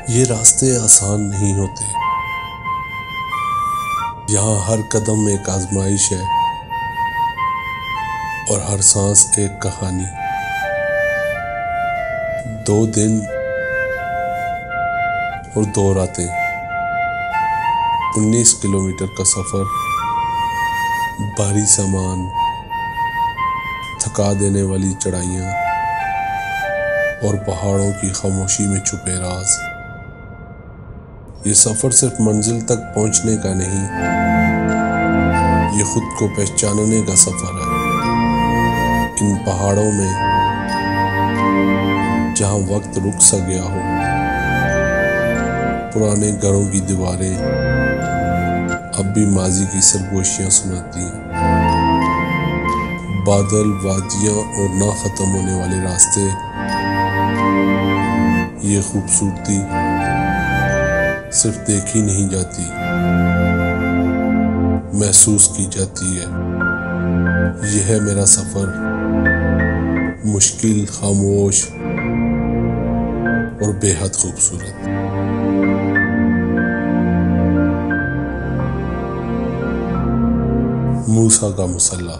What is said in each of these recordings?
ये रास्ते आसान नहीं होते। यहाँ हर कदम एक आजमाइश है और हर सांस एक कहानी। 2 दिन और 2 रातें, 19 किलोमीटर का सफर, भारी सामान, थका देने वाली चढ़ाइयाँ और पहाड़ों की खामोशी में छुपे राज। ये सफर सिर्फ मंजिल तक पहुंचने का नहीं, ये खुद को पहचानने का सफर है। इन पहाड़ों में जहां वक्त रुक सा गया हो, पुराने घरों की दीवारें अब भी माजी की सरगोशियां सुनाती हैं। बादल, वादियां और ना खत्म होने वाले रास्ते, ये खूबसूरती सिर्फ देखी नहीं जाती, महसूस की जाती है। यह है मेरा सफर, मुश्किल, खामोश और बेहद खूबसूरत। मूसा का मुसल्ला।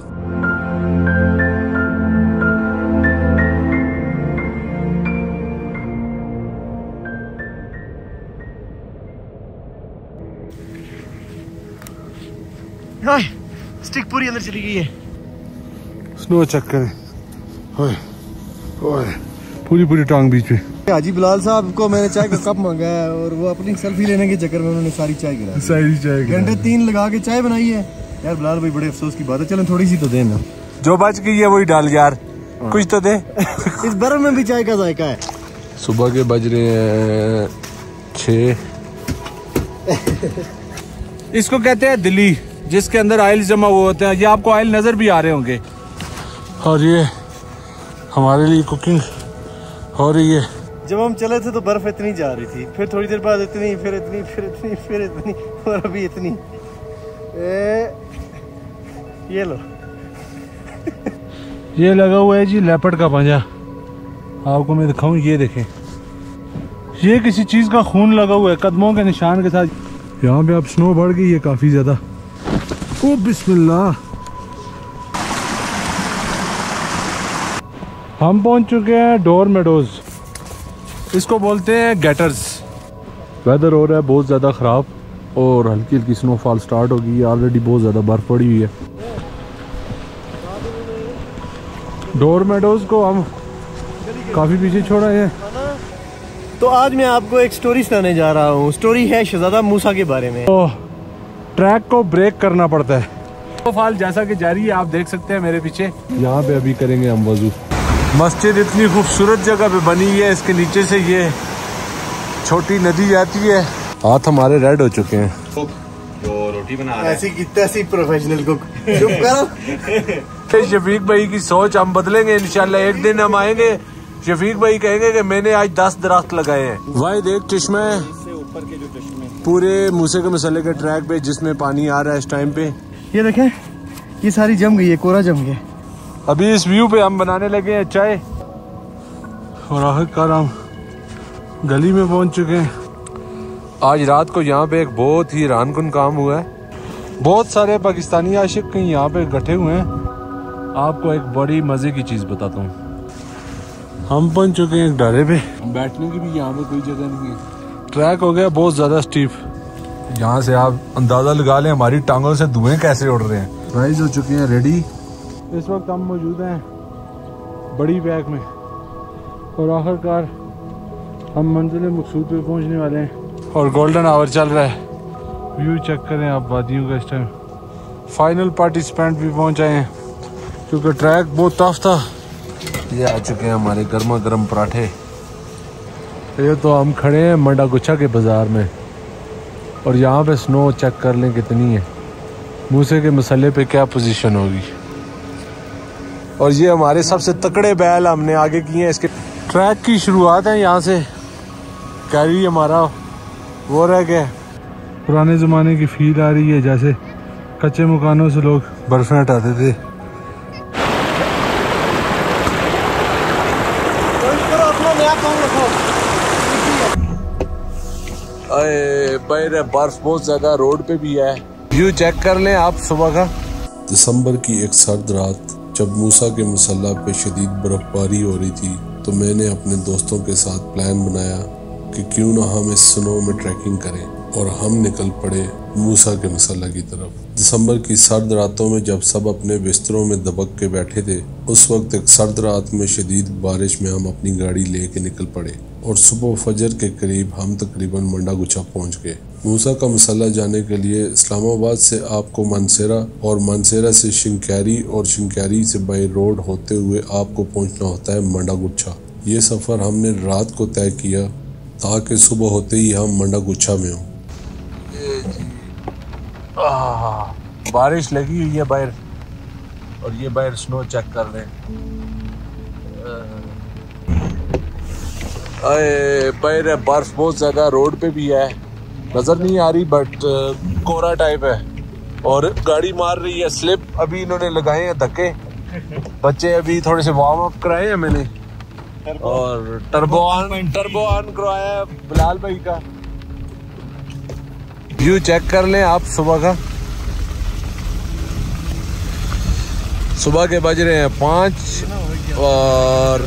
स्टिक पूरी अंदर चली गई है। स्नो चेक करें, पूरी टांग बीच में। हाजी बिलाल साहब को मैंने चाय का कप मांगा है और वो अपनी सेल्फी लेने के चक्कर में उन्होंने सारी चाय गिराई। घंटे 3 लगा के चाय बनाई है यार। बिलाल भाई बड़े अफसोस की बात है। चलें थोड़ी सी तो देना, जो बच गई है वही डाल यार, कुछ तो दे। इस बर्फ में भी चाय का जायका है। सुबह के बज रहे हैं 6। इसको कहते हैं दिल्ली, जिसके अंदर ऑयल जमा हुए होते हैं। ये आपको ऑयल नजर भी आ रहे होंगे। और ये हमारे लिए कुकिंग हो रही है। जब हम चले थे तो बर्फ इतनी जा रही थी, फिर थोड़ी देर बाद इतनी, फिर इतनी, फिर इतनी, फिर इतनी और अभी इतनी। ये लो। ये लगा हुआ है जी लेपर्ड का पंजा। आपको मैं दिखाऊं, ये देखें, ये किसी चीज का खून लगा हुआ है कदमों के निशान के साथ। यहाँ पे अब स्नो बढ़ गई है काफी ज्यादा। ओ बिस्मिल्लाह। हम पहुंच चुके हैं डोर मेडोज। इसको बोलते हैं गेटर्स। वेदर हो रहा है बहुत ज़्यादा ख़राब और हल्की हल्की स्नोफॉल स्टार्ट हो गई है। ऑलरेडी बहुत ज़्यादा बर्फ़ पड़ी हुई है। डोर मेडोज को हम काफ़ी पीछे छोड़ा है। तो आज मैं आपको एक स्टोरी सुनाने जा रहा हूँ। स्टोरी है शहजादा मूसा के बारे में। तो ट्रैक को ब्रेक करना पड़ता है। स्नोफॉल जैसा कि जारी है, आप देख सकते हैं मेरे पीछे। यहाँ पे अभी करेंगे हम वजू। मस्जिद इतनी खूबसूरत जगह पे बनी है, इसके नीचे से ये छोटी नदी जाती है। हाथ हमारे रेड हो चुके हैं। जो रोटी बना रहा है ऐसी की तैसी प्रोफेशनल कुक। चुप करो। शफीक भाई की सोच हम बदलेंगे इंशाल्लाह। एक दिन हम आएंगे, शफीक भाई कहेंगे कि मैंने आज 10 दरख्त लगाए हैं। वाहिद एक चश्मा है ऊपर के जो चश्मे पूरे मूसे के मसले के ट्रैक पे, जिसमें पानी आ रहा है इस टाइम पे। ये देखें, ये सारी जम गई है, कोरा जम गया। अभी इस व्यू पे हम बनाने लगे हैं चाय और आखिरकार हम गली में पहुंच चुके हैं। आज रात को यहाँ पे एक बहुत ही हैरानकुन काम हुआ है। बहुत सारे पाकिस्तानी आशिक कहीं यहाँ पे इकट्ठे हुए हैं। आपको एक बड़ी मजे की चीज बताता हूँ। हम पहुंच चुके हैं एक डारे पे। बैठने की भी यहाँ पे कोई जगह नहीं है। ट्रैक हो गया बहुत ज्यादा स्टीप। यहाँ से आप अंदाजा लगा लें हमारी टांगों से धुएं कैसे उड़ रहे हैं। राइज हो चुके हैं रेडी। इस वक्त हम मौजूद हैं बड़ी बैग में और आखिरकार हम मंजिल मकसूद पे पहुंचने वाले हैं और गोल्डन आवर चल रहा है। व्यू चेक करें आप वादियों का। इस टाइम फाइनल पार्टिसिपेंट भी पहुंच आए हैं क्योंकि ट्रैक बहुत टफ था। ये आ चुके हैं हमारे गर्मा गर्म पराठे। ये तो हम खड़े हैं मंडा गुच्छा के बाज़ार में और यहाँ पे स्नो चेक कर लें कितनी है। मूसे के मसले पे क्या पोजीशन होगी। और ये हमारे सबसे तकड़े बैल हमने आगे किए हैं। इसके ट्रैक की शुरुआत है यहाँ से। कैरी हमारा वो रह गया। पुराने ज़माने की फील आ रही है, जैसे कच्चे मकानों से लोग बर्फ़ें हटाते थे। अरे भाई बर्फ बहुत ज्यादा रोड पे भी है। व्यू चेक कर लें आप सुबह का। दिसंबर की एक सर्द रात जब मूसा के मुसल्ला पे शदीद बर्फबारी हो रही थी तो मैंने अपने दोस्तों के साथ प्लान बनाया कि क्यों ना हम इस स्नो में ट्रैकिंग करें और हम निकल पड़े मूसा के मुसल्ला की तरफ। दिसंबर की सर्द रातों में जब सब अपने बिस्तरों में दबक के बैठे थे उस वक्त एक सर्द रात में शदीद बारिश में हम अपनी गाड़ी लेके निकल पड़े और सुबह फजर के करीब हम तकरीबन मंडा गुच्छा पहुंच गए। मूसा का मुसल्ला जाने के लिए इस्लामाबाद से आपको मानसेरा और मानसेरा से शिंक्यारी और शिंक्यारी से बाई रोड होते हुए आपको पहुंचना होता है मंडा गुच्छा। ये सफ़र हमने रात को तय किया ताकि सुबह होते ही हम मंडा गुच्छा में हों। बारिश लगी हुई है बाहर और ये बाहर स्नो चेक कर रहे हैं। अरे बाहर बर्फ बहुत ज्यादा रोड पे भी है, नजर नहीं आ रही बट कोहरा टाइप है और गाड़ी मार रही है स्लिप। अभी इन्होंने लगाए हैं धक्के, बच्चे अभी थोड़े से वार्म अप कराए हैं मैंने और टर्बो ऑन करवाया है बिलाल भाई का। व्यू चेक कर लें आप सुबह का। सुबह के बज रहे हैं 5 और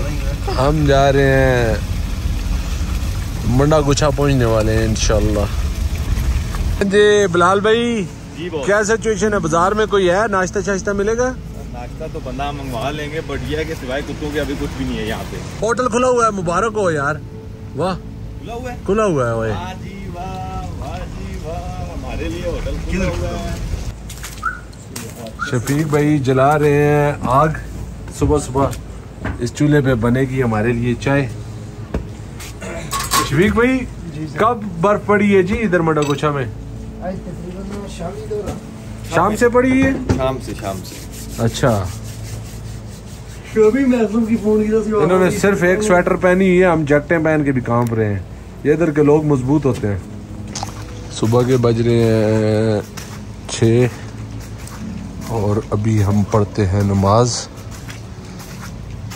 हम जा रहे हैं मंडा गुच्छा पहुंचने वाले हैं इंशाल्लाह। जी बिलाल भाई क्या सिचुएशन है, बाजार में कोई है नाश्ता शाश्ता मिलेगा? नाश्ता तो बंदा मंगवा लेंगे बट ये है कि सिवाय कुत्तों के अभी कुछ भी नहीं है यहाँ पे। होटल खुला हुआ है, मुबारक हो यार। वाह खुला हुआ है भाई। हमारे लिए होटल खुला हुआ है। शफीक भाई जला रहे हैं आग, सुबह सुबह इस चूल्हे पे बनेगी हमारे लिए चाय। शफीक भाई कब बर्फ पड़ी है जी इधर मंडा गुच्छा में? शाम से पड़ी है। शाम से अच्छा। इन्होंने सिर्फ एक स्वेटर पहनी है, हम जैकेटें पहन के भी कांप रहे हैं। ये इधर के लोग मजबूत होते हैं। सुबह के बज रहे हैं 6 और अभी हम पढ़ते हैं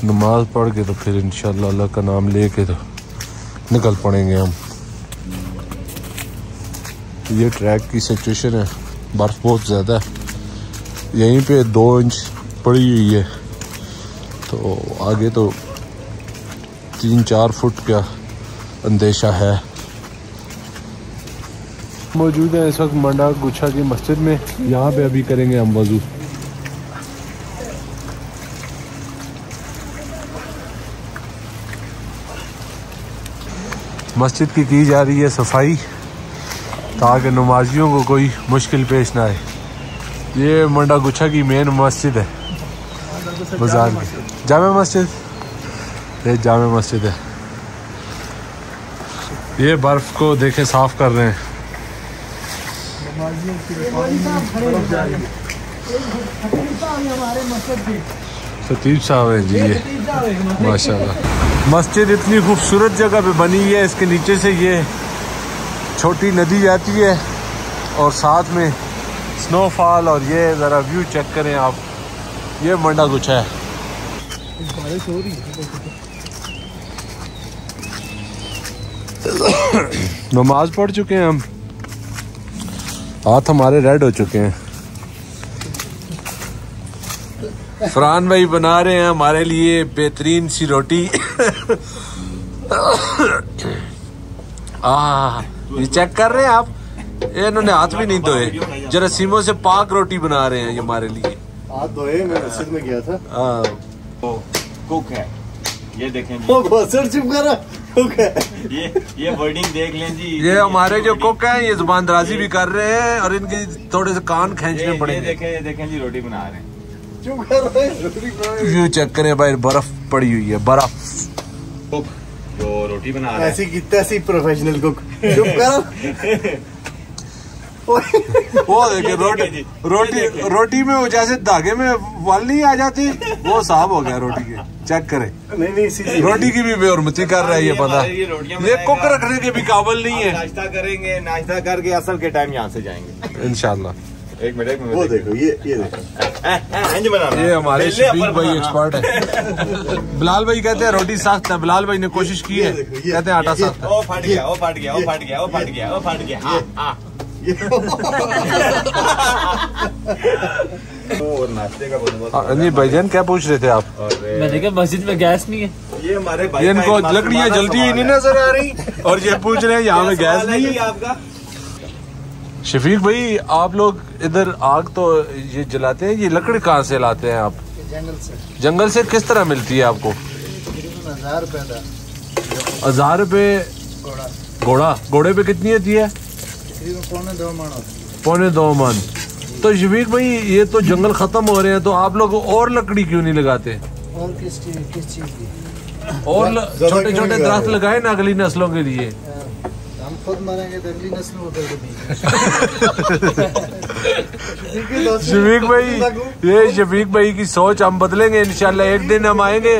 नमाज पढ़ के तो फिर इंशाल्लाह अल्लाह का नाम लेके तो निकल पड़ेंगे हम। ये ट्रैक की सिचुएशन है, बर्फ बहुत ज़्यादा है, यहीं पे 2 इंच पड़ी हुई है तो आगे तो 3-4 फुट का अंदेशा है। मौजूद है इस वक्त मंडा गुच्छा की मस्जिद में, यहाँ पे अभी करेंगे हम वजू। मस्जिद की जा रही है सफाई ताकि नमाजियों को कोई मुश्किल पेश ना आए। ये मंडा गुच्छा की मेन मस्जिद है बाजार की, जामे मस्जिद। ये जामे मस्जिद है। ये बर्फ को देखे साफ कर रहे हैं। सतीब साहब है जी ये, माशाल्लाह। मस्जिद इतनी खूबसूरत जगह पे बनी है, इसके नीचे से ये छोटी नदी जाती है और साथ में स्नोफॉल। और ये ज़रा व्यू चेक करें आप, ये मंडा गुच्छा है। नमाज पढ़ चुके हैं हम, हाथ हमारे रेड हो चुके हैं। फरहान भाई बना रहे हैं हमारे लिए बेहतरीन सी रोटी। ये चेक कर रहे हैं आप, ये इन्होंने हाथ भी नहीं धोए, जरासीमों से पाक रोटी बना रहे हैं ये हमारे लिए। हाथ धोए, मैं मस्जिद में गया था। तो कुक है, ये देखें जी। चुप कर, कुक है। ये वर्डिंग देख लें जी। ये हमारे जो कुक हैं ये जुबान दराजी भी कर रहे हैं और इनकी थोड़े से कान खींचने पड़ेंगे। ये देखें जी रोटी बना रहे हैं। चुप कर, व्यू चेक करें भाई, बर्फ पड़ी हुई है, बर्फ। कुक जो रोटी बना रहे हैं, ऐसी कितना सी प्रोफेशनल कुक। चुप कर। वो देखिए रोटी में वो जैसे धागे में वाल नहीं आ जाती, वो साफ हो गया रोटी के। चेक करें, नहीं रोटी की भी बेहरमती कर रहा है ये पता। ये कुक रखने के भी काबिल नहीं है। नाश्ता करेंगे, नाश्ता करके असल के टाइम यहाँ से जाएंगे इंशाल्लाह। एक मिनट वो देखो ये देखो ये हमारे शफीक भाई एक्सपर्ट है। बिलाल भाई कहते हैं रोटी सख्त है, बिलाल भाई ने कोशिश की है, कहते हैं आटा सख्त है। ओ फट गया, ओ फट गया, ओ फट गया, ओ फट गया, ओ फट गया। नाश्ते का बंदोबस्त। नहीं भाईजान क्या पूछ रहे थे आप? मैंने कहा मस्जिद में गैस नहीं है। ये हमारे भाई ये इनको लकड़ियाँ जलती हुई नहीं नजर आ रही और ये पूछ रहे हैं यहाँ में गैस नहीं है। आपका शफीक भाई आप लोग इधर आग तो ये जलाते हैं, ये लकड़ी कहाँ से लाते हैं आप? जंगल से किस तरह मिलती है आपको? 1000 रुपए। 1000 रुपए घोड़ा? घोड़े पे कितनी होती है? पौने 2 मन। तो शफीक भाई ये तो जंगल खत्म हो रहे हैं, तो आप लोग और लकड़ी क्यों नहीं लगाते? और किस चीज की? और छोटे छोटे दरख्त लगाए ना अगली नस्लों के लिए। हम खुद मरेंगे तो अगली नस्ल को कर देंगे। शफीक भाई, ये शफीक भाई की सोच हम बदलेंगे इंशाल्लाह। एक दिन हम आएंगे,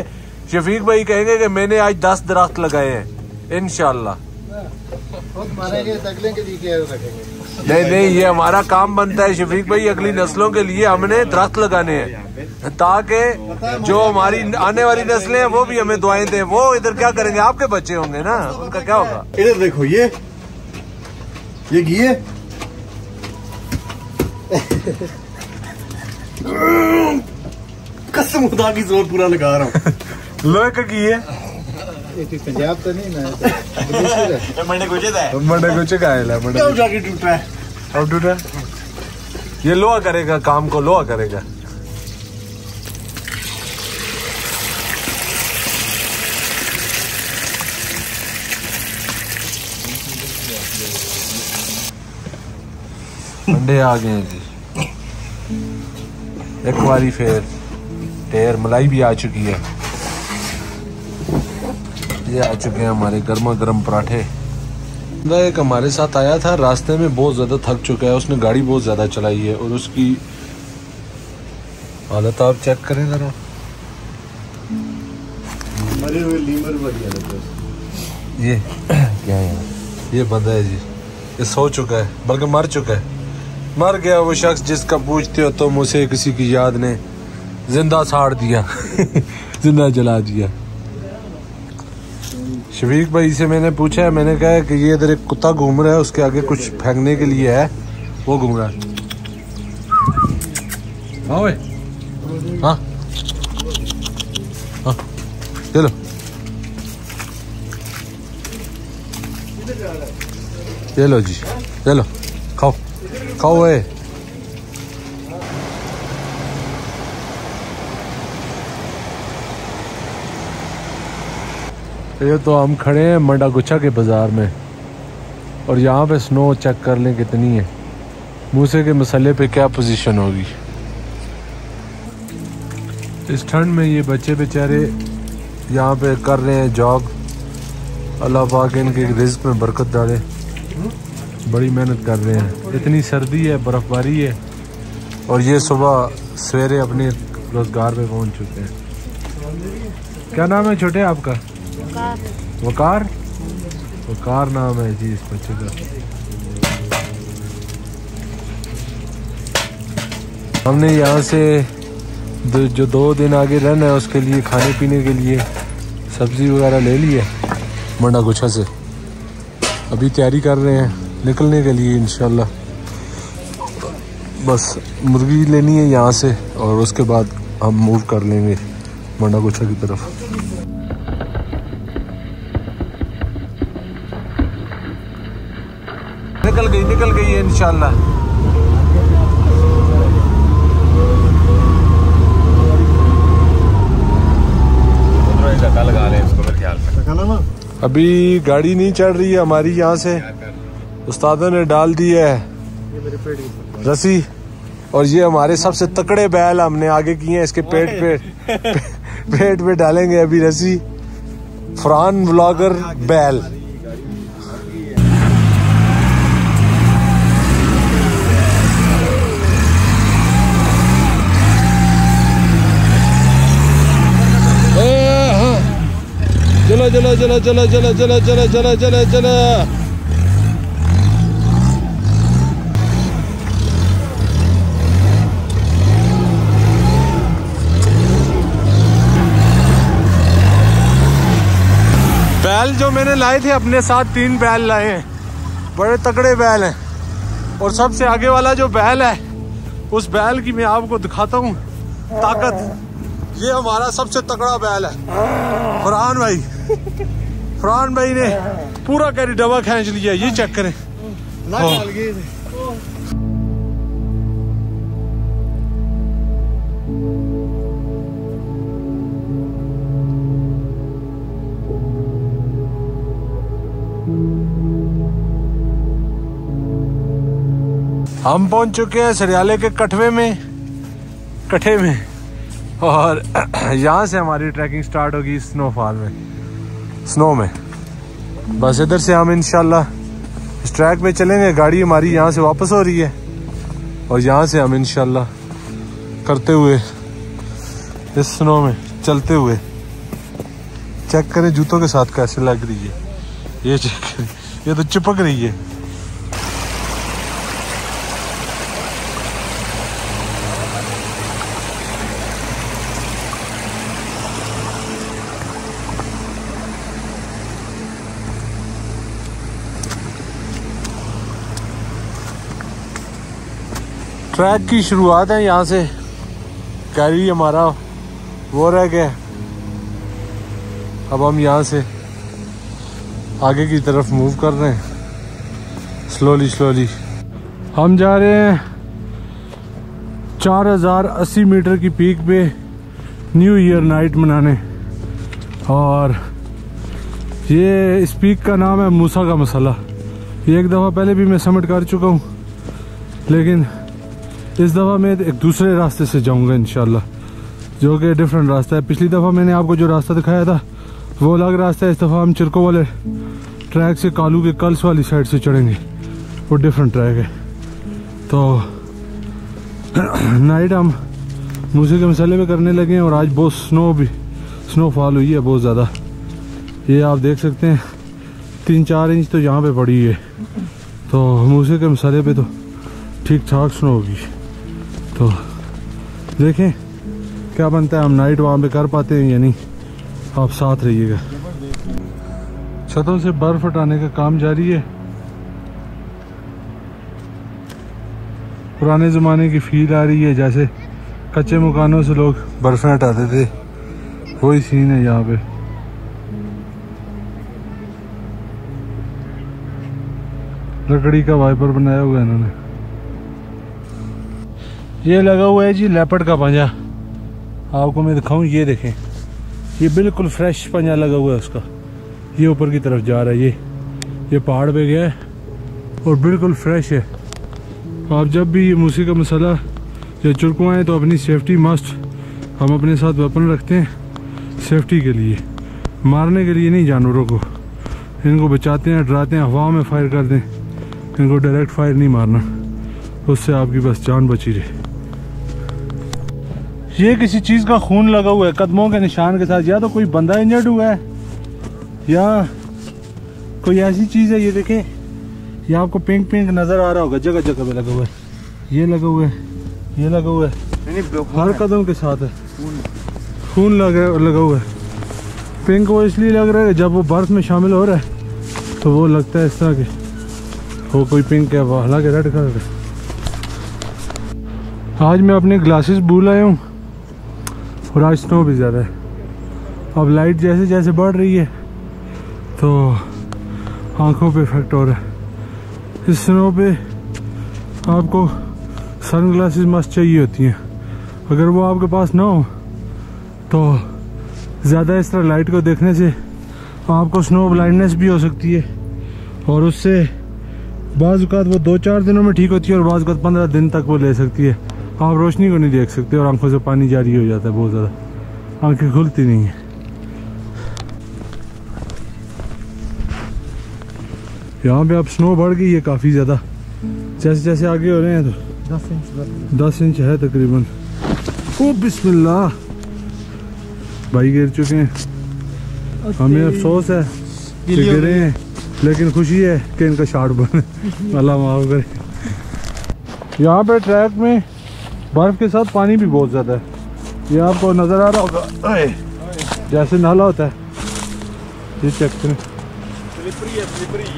शफीक भाई कहेंगे कि मैंने आज 10 दरख्त लगाए हैं इंशाल्लाह। खुद मरेंगे तो अगले के लिए क्या रखेंगे? नहीं, ये हमारा काम बनता है शफीक भाई, अगली नस्लों के लिए हमने दरख्त लगाने हैं ताकि जो हमारी आने वाली नस्लें हैं वो भी हमें दुआएं दें। वो इधर क्या करेंगे? आपके बच्चे होंगे ना, उनका क्या होगा? इधर देखो ये घी है। कसम खुदा की जोर पूरा लगा रहा हूँ। लोहे का घी है। पंजाब तो नहीं ना, मंडे कुछ है, मंडे कुछ का है, कब जाके टूटा है? अब टूटा ये लोहा करेगा काम को, लोहा करेगा। अंडे आ गए जी, एक बारी फिर ढेर मलाई भी आ चुकी है। ये आ चुके हैं हमारे गर्मा गर्म पराठे। एक हमारे साथ आया था, रास्ते में बहुत ज्यादा थक चुका है, उसने गाड़ी बहुत ज्यादा चलाई है और उसकी हालत आप चेक करें जरा। मरे हुए लीमर बढ़िया लगता है। ये क्या है? ये बंदा है जी, ये सो चुका है, बल्कि मर चुका है। मर गया वो शख्स जिसका पूछते हो तुम उसे किसी की याद ने जिंदा साड़ दिया। जिंदा जला दिया। शफीक भाई से मैंने पूछा है, मैंने कहा कि ये इधर एक कुत्ता घूम रहा है, उसके आगे कुछ फेंकने के लिए है, वो घूम रहा है। हाँ भाई, हाँ हाँ, चलो चलो जी, चलो खाओ खाओ। है ये तो हम खड़े हैं मंडागुच्छा के बाजार में और यहाँ पे स्नो चेक कर लें कितनी है। मूसे के मसाले पे क्या पोजीशन होगी इस ठंड में। ये बच्चे बेचारे यहाँ पे कर रहे हैं जॉग। अल्लाह पाक इनके रिज़्क़ में बरकत डाले, बड़ी मेहनत कर रहे हैं। इतनी सर्दी है, बर्फ़बारी है और ये सुबह सवेरे अपने रोज़गार पे पहुँच चुके हैं। क्या नाम है छोटे आपका? वकार। वकार नाम है जी इस बच्चे का। हमने यहाँ से जो 2 दिन आगे रहना है उसके लिए खाने पीने के लिए सब्जी वगैरह ले ली है मंडागुच्छा से। अभी तैयारी कर रहे हैं निकलने के लिए इंशाल्लाह। बस मुर्गी लेनी है यहाँ से और उसके बाद हम मूव कर लेंगे मंडागुच्छा की तरफ। निकल गई है इंशाल्लाह। धक्का लगा रहे हैं इसको मेरे ख्याल में। अभी गाड़ी नहीं चढ़ रही है हमारी यहाँ से, उस्तादों ने डाल दी है रस्सी और ये हमारे सबसे तकड़े बैल हमने आगे किए हैं, इसके पेट पे डालेंगे अभी रस्सी। फरहान व्लॉगर बैल। चलो चलो चलो चलो चलो चलो चलो चलो चलो चलो। बैल जो मैंने लाए थे अपने साथ 3 बैल लाए हैं, बड़े तगड़े बैल हैं। और सबसे आगे वाला जो बैल है उस बैल की मैं आपको दिखाता हूँ ताकत। ये हमारा सबसे तगड़ा बैल है फरहान भाई। फरहान भाई ने पूरा कैरी डबा खींच लिया, ये चेक करें। हम पहुंच चुके हैं सरियाले के कठे में और यहाँ से हमारी ट्रैकिंग स्टार्ट होगी स्नो में। बस इधर से हम इंशाल्लाह इस ट्रैक पे चलेंगे। गाड़ी हमारी यहाँ से वापस हो रही है और यहाँ से हम इंशाल्लाह करते हुए इस स्नो में चलते हुए, चेक करें जूतों के साथ कैसे लग रही है, ये चेक करें, ये तो चिपक रही है। ट्रैक की शुरुआत है यहाँ से, कैरी हमारा वो रह गया। अब हम यहाँ से आगे की तरफ मूव कर रहे हैं स्लोली। हम जा रहे हैं 4080 मीटर की पीक पे न्यू ईयर नाइट मनाने। और ये इस पीक का नाम है मूसा का मसाला। ये एक दफ़ा पहले भी मैं समिट कर चुका हूँ, लेकिन इस दफ़ा मैं एक दूसरे रास्ते से जाऊंगा इंशाल्लाह, जो कि डिफरेंट रास्ता है। पिछली दफ़ा मैंने आपको जो रास्ता दिखाया था वो अलग रास्ता है। इस दफ़ा हम चिरको वाले ट्रैक से कालू के कल्स वाली साइड से चढ़ेंगे, वो डिफरेंट ट्रैक है। तो नाइट हम मूसे के मसाले में करने लगे हैं और आज बहुत स्नोफॉल हुई है बहुत ज़्यादा। ये आप देख सकते हैं 3-4 इंच तो यहाँ पे पड़ी है। तो मूसे के मसाले पे तो ठीक ठाक स्नो होगी। तो देखें क्या बनता है, हम नाइट वहाँ पे कर पाते हैं या नहीं। आप साथ रहिएगा। छतों से बर्फ हटाने का काम जारी है। पुराने ज़माने की फील आ रही है, जैसे कच्चे मकानों से लोग बर्फ़ें हटाते थे, वही सीन है यहाँ पे। लकड़ी का वाइपर बनाया हुआ है इन्होंने। ये लगा हुआ है जी लेपर्ड का पंजा, आपको मैं दिखाऊं, ये देखें, ये बिल्कुल फ्रेश पंजा लगा हुआ है उसका। ये ऊपर की तरफ जा रहा है, ये पहाड़ पे गया है और बिल्कुल फ्रेश है। आप जब भी ये मूसे का मसाला या चिरको आए तो अपनी सेफ्टी मस्ट, हम अपने साथ वेपन रखते हैं सेफ्टी के लिए, मारने के लिए नहीं जानवरों को। इनको बचाते हैं, डराते हैं, हवा में फायर कर दें, इनको डायरेक्ट फायर नहीं मारना, उससे आपकी बस जान बची रहे। ये किसी चीज़ का खून लगा हुआ है कदमों के निशान के साथ, या तो कोई बंदा इंजर्ड हुआ है या कोई ऐसी चीज़ है। ये देखें, ये आपको पिंक नज़र आ रहा होगा, जगह जगह पे लगा हुआ है। ये लगा हुआ है, ये लगा हुआ है, हर कदम के साथ है खून लगा हुआ है। पिंक वो इसलिए लग रहा है जब वो बर्फ़ में शामिल हो रहा है तो वो लगता है इस तरह के वो कोई पिंक है, हालांकि रेड कलर है। आज मैं अपने ग्लासेस भूल आया हूँ और आज स्नो भी ज़्यादा है। अब लाइट जैसे जैसे बढ़ रही है तो आँखों पे इफेक्ट हो रहा है। इस स्नो पे आपको सन ग्लासेस मस्ट चाहिए होती हैं। अगर वो आपके पास ना हो तो ज़्यादा इस तरह लाइट को देखने से आपको स्नो ब्लाइंडनेस भी हो सकती है, और उससे बाज़ औक़ात वो 2-4 दिनों में ठीक होती है और बाज़ औक़ात 15 दिन तक वो ले सकती है। आप रोशनी को नहीं देख सकते और आंखों से पानी जारी हो जाता है, बहुत ज़्यादा आंखें खुलती नहीं है। यहाँ पे अब स्नो बढ़ गई है काफ़ी ज़्यादा, जैसे जैसे आगे हो रहे हैं तो 10 इंच है तकरीबन। ओ बिस्मिल्लाह, भाई गिर चुके हैं। हमें अफसोस है कि गिरे हैं, लेकिन खुशी है कि इनका शार्ट बने, अल्लाह माफ़ करे। यहाँ पे ट्रैक में बर्फ़ के साथ पानी भी बहुत ज़्यादा है। ये आपको नज़र आ रहा होगा जैसे नाला होता है, ये चेक करें। स्लिपरी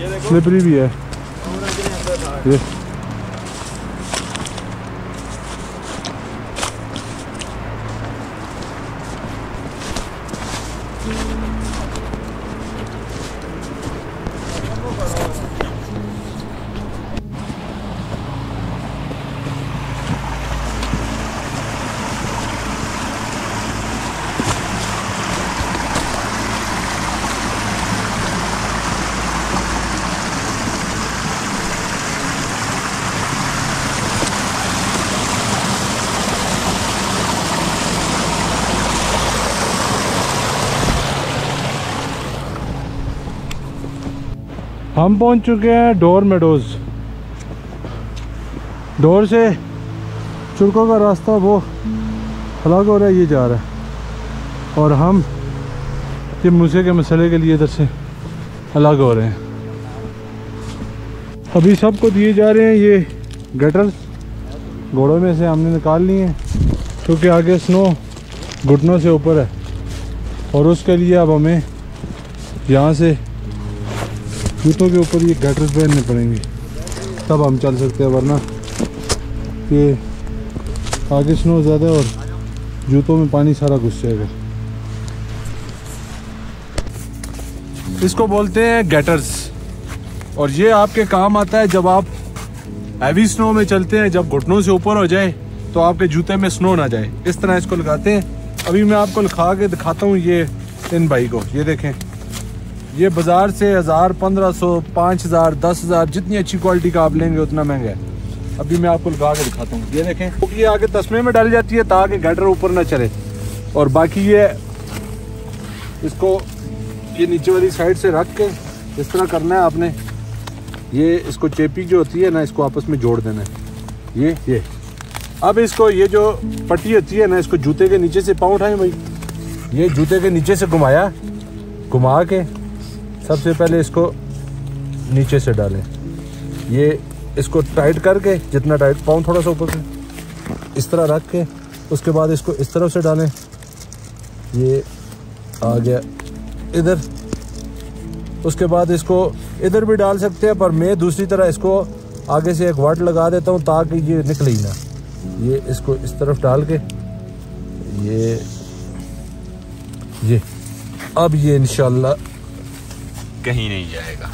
ये देखो। स्लिपरी भी है ये। हम पहुंच चुके हैं डोर मेडोज। डोर से चुरको का रास्ता वो अलग हो रहा है, ये जा रहा है, और हम ये मूसे के मसले के लिए इधर से अलग हो रहे हैं। अभी सबको दिए जा रहे हैं ये गटर्स, घोड़ों में से हमने निकाल लिए हैं क्योंकि आगे स्नो घुटनों से ऊपर है, और उसके लिए अब हमें यहाँ से जूतों के ऊपर ये गटर्स पहनने पड़ेंगे, तब हम चल सकते हैं, वरना ये आगे स्नो ज़्यादा है और जूतों में पानी सारा घुस जाएगा। इसको बोलते हैं गटर्स, और ये आपके काम आता है जब आप हैवी स्नो में चलते हैं, जब घुटनों से ऊपर हो जाए तो आपके जूते में स्नो ना जाए, इस तरह इसको लगाते हैं। अभी मैं आपको लिखा के दिखाता हूँ ये इन भाई को, ये देखें, ये बाजार से 1000, 1500, 5000, 10,000 जितनी अच्छी क्वालिटी का आप लेंगे उतना महंगा है। अभी मैं आपको लगा के दिखाता हूँ, ये देखें, क्योंकि ये आगे तस्मे में डाल जाती है ताकि गटर ऊपर ना चले, और बाकी ये इसको ये नीचे वाली साइड से रख के इस तरह करना है आपने। ये इसको चेपी जो होती है ना, इसको आपस में जोड़ देना है, ये अब इसको ये जो पट्टी होती है ना, इसको जूते के नीचे से पाँव उठाएं भाई, ये जूते के नीचे से घुमा के सबसे पहले इसको नीचे से डालें, ये इसको टाइट करके, जितना टाइट, पाँव थोड़ा सा ऊपर से इस तरह रख के, उसके बाद इसको इस तरफ से डालें, ये आ गया इधर। उसके बाद इसको इधर भी डाल सकते हैं, पर मैं दूसरी तरह इसको आगे से एक वाट लगा देता हूँ ताकि ये निकले ही ना। ये इसको इस तरफ डाल के ये अब ये इंशाल्लाह कहीं नहीं जाएगा।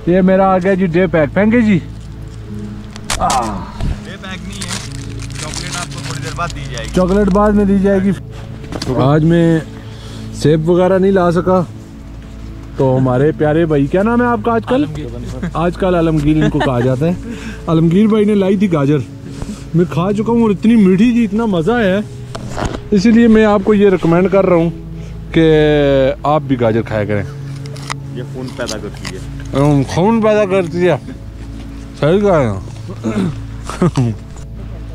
ये मेरा आ गया जी डे पैक। फेंके जी, डे पैक नहीं है, चॉकलेट आपको थोड़ी देर बाद दी जाएगी। चॉकलेट बाद में दी जाएगी। आज मैं सेब वगैरह नहीं ला सका, तो हमारे प्यारे भाई, क्या नाम है आपका आजकल आलमगीर इनको कहा जाता है, आलमगीर भाई ने लाई थी गाजर, मैं खा चुका हूँ और इतनी मीठी थी, इतना मज़ा आया, इसीलिए मैं आपको ये रिकमेंड कर रहा हूँ कि आप भी गाजर खाया करें। ये खून पैदा करती है, खून पैदा करती है, सही कहा।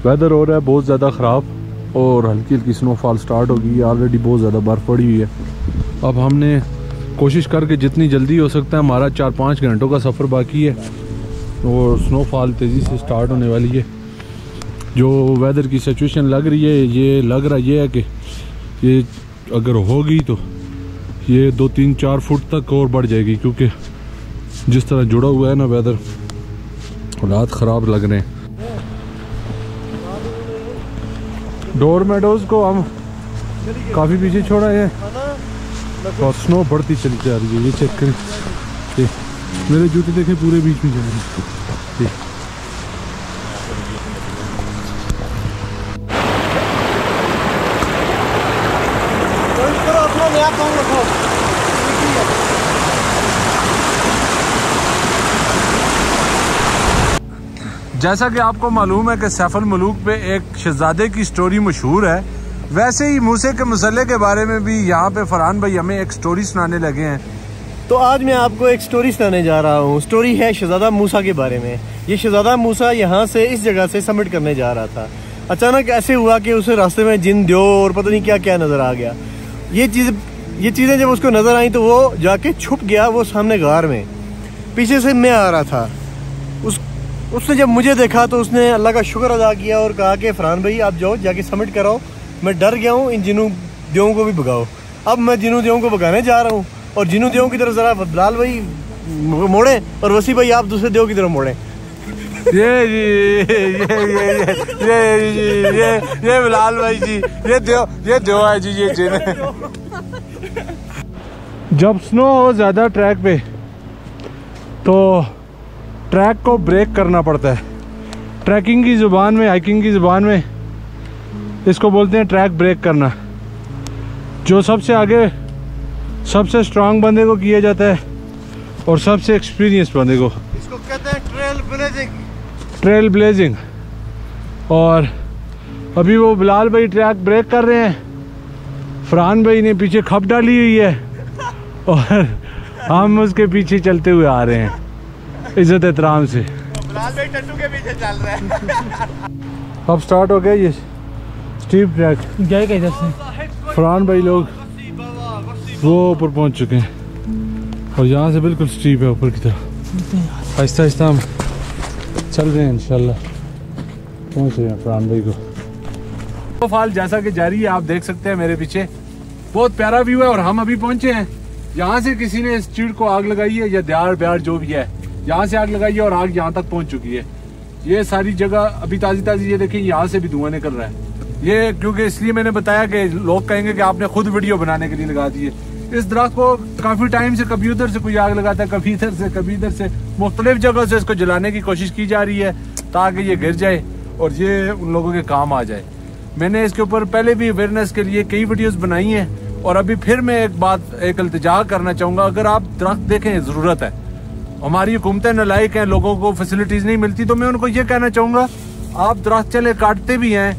वेदर हो रहा है बहुत ज़्यादा ख़राब और हल्की हल्की स्नोफॉल स्टार्ट होगी, ऑलरेडी बहुत ज़्यादा बर्फ़ पड़ी हुई है। अब हमने कोशिश करके जितनी जल्दी हो सकता है, हमारा 4-5 घंटों का सफ़र बाकी है और स्नोफॉल तेज़ी से स्टार्ट होने वाली है। जो वेदर की सिचुएशन लग रही है, ये लग रहा ये है कि ये अगर होगी तो ये 2-3-4 फुट तक और बढ़ जाएगी, क्योंकि जिस तरह जुड़ा हुआ है ना वेदर, हालात ख़राब लग रहे हैं। डोर मेडोज को हम काफ़ी पीछे छोड़ा है और स्नो बढ़ती चली जा रही है। ये चेक करें, मेरे जूते देखें पूरे बीच में जा रहे हैं। जैसा कि आपको मालूम है कि सैफुल मुलूक पे एक शहजादे की स्टोरी मशहूर है, वैसे ही मूसे के मसले के बारे में भी यहाँ पे फरहान भाई हमें एक स्टोरी सुनाने लगे हैं। तो आज मैं आपको एक स्टोरी सुनाने जा रहा हूँ। स्टोरी है शहजादा मूसा के बारे में। ये शहजादा मूसा यहाँ से इस जगह से समिट करने जा रहा था। अचानक ऐसे हुआ कि उसे रास्ते में जिन, द्यो और पता नहीं क्या क्या नजर आ गया। ये चीजें जब उसको नजर आई तो वो जाके छुप गया वो सामने गार में। पीछे से मैं आ रहा था, उसने जब मुझे देखा तो उसने अल्लाह का शुक्र अदा किया और कहा कि फरहान भाई आप जाओ जाके समिट कराओ, मैं डर गया हूँ, इन जिनों द्यों को भी भगाओ। अब मैं जिनों द्यों को भगाने जा रहा हूँ। और जिनू देव की तरफ जरा बिलाल भाई मोड़े और वसी भाई आप दूसरे देव की तरफ मोड़े। ये बिलाल भाई जी, ये देव है जी, ये जिन। जब स्नो हो ज़्यादा ट्रैक पे तो ट्रैक को ब्रेक करना पड़ता है। ट्रैकिंग की ज़ुबान में, हाइकिंग की ज़ुबान में इसको बोलते हैं ट्रैक ब्रेक करना। जो सबसे आगे सबसे स्ट्रांग बंदे को किया जाता है और सबसे एक्सपीरियंस बंदे को। इसको कहते हैं ट्रेल ब्लेजिंग। Trail blazing. और अभी वो बिलाल भाई ट्रैक ब्रेक कर रहे हैं, फरहान भाई ने पीछे खप डाली हुई है और हम उसके पीछे चलते हुए आ रहे हैं इज्जत एहतराम से। बिलाल भाई टट्टू के पीछे चल रहे हैं। अब स्टार्ट हो गया ये स्टीप ट्रैक। जाएगा इधर से। फरहान भाई लोग वो ऊपर पहुंच चुके हैं और यहाँ से बिल्कुल स्टीप है ऊपर की तरफ। आहिस्ता आहिस्ता हम चल रहे हैं, इंशाल्लाह पहुंच रहे हैं फरहान भाई को। तो फाल जैसा कि जारी है, आप देख सकते हैं मेरे पीछे बहुत प्यारा व्यू है। और हम अभी पहुंचे हैं, यहाँ से किसी ने इस चीड़ को आग लगाई है या दियार ब्यार जो भी है, यहाँ से आग लगाई है और आग यहाँ तक पहुंच चुकी है। ये सारी जगह अभी ताजी ताजी, ये देखें यहाँ से भी धुआं निकल रहा है। ये क्योंकि इसलिए मैंने बताया कि लोग कहेंगे कि आपने खुद वीडियो बनाने के लिए लगा दी है। इस दरख्त को काफी टाइम से कभी उधर से कोई आग लगाता है, कभी इधर से, कभी इधर से, मुख्तलिफ जगह से इसको जलाने की कोशिश की जा रही है ताकि ये गिर जाए और ये उन लोगों के काम आ जाए। मैंने इसके ऊपर पहले भी अवेयरनेस के लिए कई वीडियोस बनाई हैं और अभी फिर मैं एक इल्तिजा करना चाहूँगा। अगर आप दरख्त देखें, ज़रूरत है, हमारी हुकूमतें नालायक हैं, लोगों को फैसिलिटीज़ नहीं मिलती, तो मैं उनको ये कहना चाहूँगा आप दरख्त चले काटते भी हैं,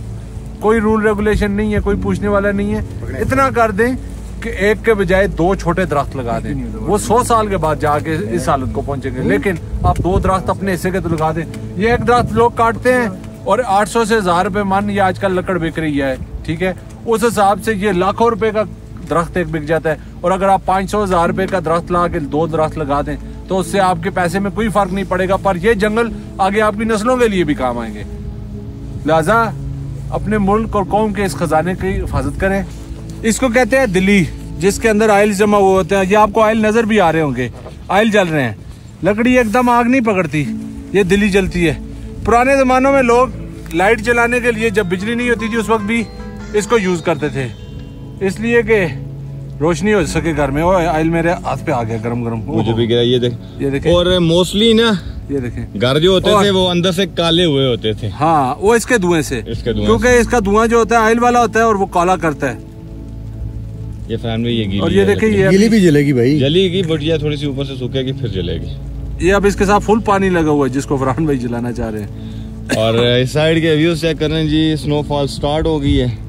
कोई रूल रेगुलेशन नहीं है, कोई पूछने वाला नहीं है, इतना कर दें कि एक के बजाय 2 छोटे दरख्त लगा दें। वो 100 साल के बाद जाके इस हालत को पहुंचेंगे, लेकिन आप 2 दरख्त अपने हिस्से के तो लगा दें। ये एक दरख्त लोग काटते हैं और 800 से 1000 रुपए मन ये आजकल लकड़ बिक रही है, ठीक है, उस हिसाब से ये लाखों रुपए का दरख्त एक बिक जाता है। और अगर आप 500-1000 रुपए का दरख्त ला के 2 दरख्त लगा दें तो उससे आपके पैसे में कोई फर्क नहीं पड़ेगा, पर ये जंगल आगे आपकी नस्लों के लिए भी काम आएंगे। लिहाजा अपने मुल्क और कौम के इस खजाने की हिफाजत करें। इसको कहते हैं दिली, जिसके अंदर ऑयल जमा हुए होते हैं। ये आपको ऑयल नजर भी आ रहे होंगे, ऑयल जल रहे हैं। लकड़ी एकदम आग नहीं पकड़ती, ये दिली जलती है। पुराने जमानों में लोग लाइट जलाने के लिए जब बिजली नहीं होती थी उस वक्त भी इसको यूज करते थे, इसलिए कि रोशनी हो सके घर में। ऑयल मेरे हाथ पे आ गया गरम गरम, मुझे भी गिरा। ये देखें। और मोस्टली ना ये देखें घर जो होते थे वो अंदर से काले हुए होते थे। हाँ, वो इसके धुएं से, क्योंकि इसका धुआं जो होता है ऑयल वाला होता है और वो काला करता है। ये फैन में ये गीली, और ये देखिए ये गीली भी जलेगी भाई, जलेगी बट ये थोड़ी सी ऊपर से सूखेगी फिर जलेगी। ये अब इसके साथ फुल पानी लगा हुआ है जिसको फरहान भाई जलाना चाह रहे हैं। और इस साइड के व्यूज चेक करें जी, स्नोफॉल स्टार्ट हो गई है।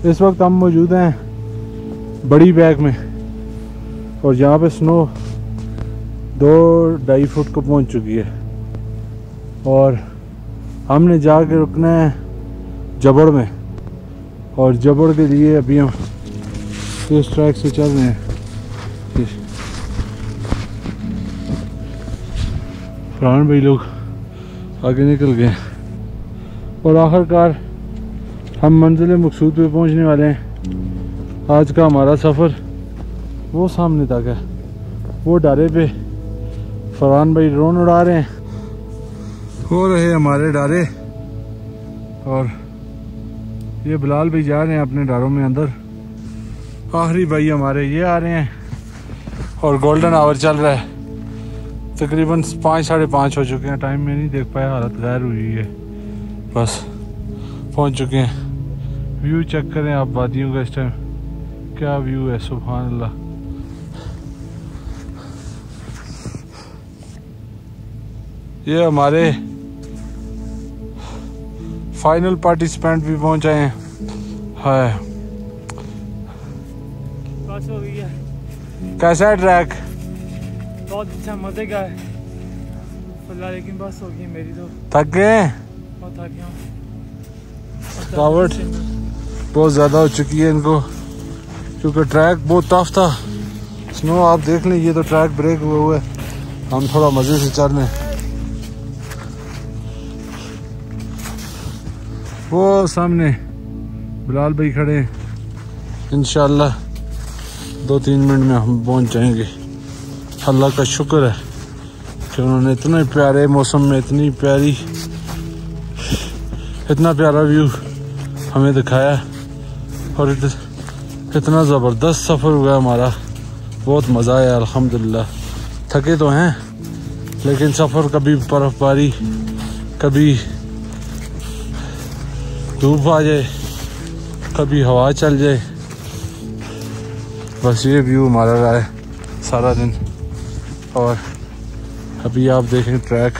इस वक्त हम मौजूद हैं बड़ी बैग में और यहाँ पे स्नो 2-2.5 फुट को पहुँच चुकी है और हमने जाके रुकना है जबड़ में। और जबड़ के लिए अभी हम इस ट्रैक से चल रहे हैं। फरहान भाई लोग आगे निकल गए और आखिरकार हम मंजिल मकसूद पे पहुंचने वाले हैं। आज का हमारा सफ़र वो सामने तक है, वो डारे पे फरहान भाई ड्रोन उड़ा रहे हैं, हो रहे हमारे डारे, और ये बिलाल भाई जा रहे हैं अपने डारों में अंदर। आखिरी भाई हमारे ये आ रहे हैं और गोल्डन आवर चल रहा है। तकरीबन 5-5:30 हो चुके हैं, टाइम में नहीं देख पाया, हालत गैर हुई है, बस पहुंच चुके हैं। व्यू चेक करें आप वादियों का, इस टाइम क्या व्यू है, सुभान अल्लाह। ये हमारे फाइनल पार्टिसिपेंट भी पहुंच आए हैं। है बस हो गई है। कैसा है ट्रैक? बहुत अच्छा, मजे का है फिलहाल, लेकिन बस हो गई मेरी तो। थक गए? बहुत थक गया हूँ। थकावट बहुत ज़्यादा हो चुकी है इनको, क्योंकि ट्रैक बहुत टफ था। स्नो आप देख लें, ये तो ट्रैक ब्रेक हुए हुए, हम थोड़ा मज़े से चल रहे हैं। वो सामने बिलाल भाई खड़े हैं, इंशाल्लाह 2-3 मिनट में हम पहुंच जाएंगे। अल्लाह का शुक्र है कि उन्होंने इतने प्यारे मौसम में इतना प्यारा व्यू हमें दिखाया, और इतना ज़बरदस्त सफ़र हुआ हमारा। बहुत मज़ा आया अल्हम्दुलिल्लाह। थके तो हैं, लेकिन सफ़र कभी बर्फ़बारी, कभी धूप आ जाए, कभी हवा चल जाए, बस ये व्यू हमारा रहा है सारा दिन। और अभी आप देखें ट्रैक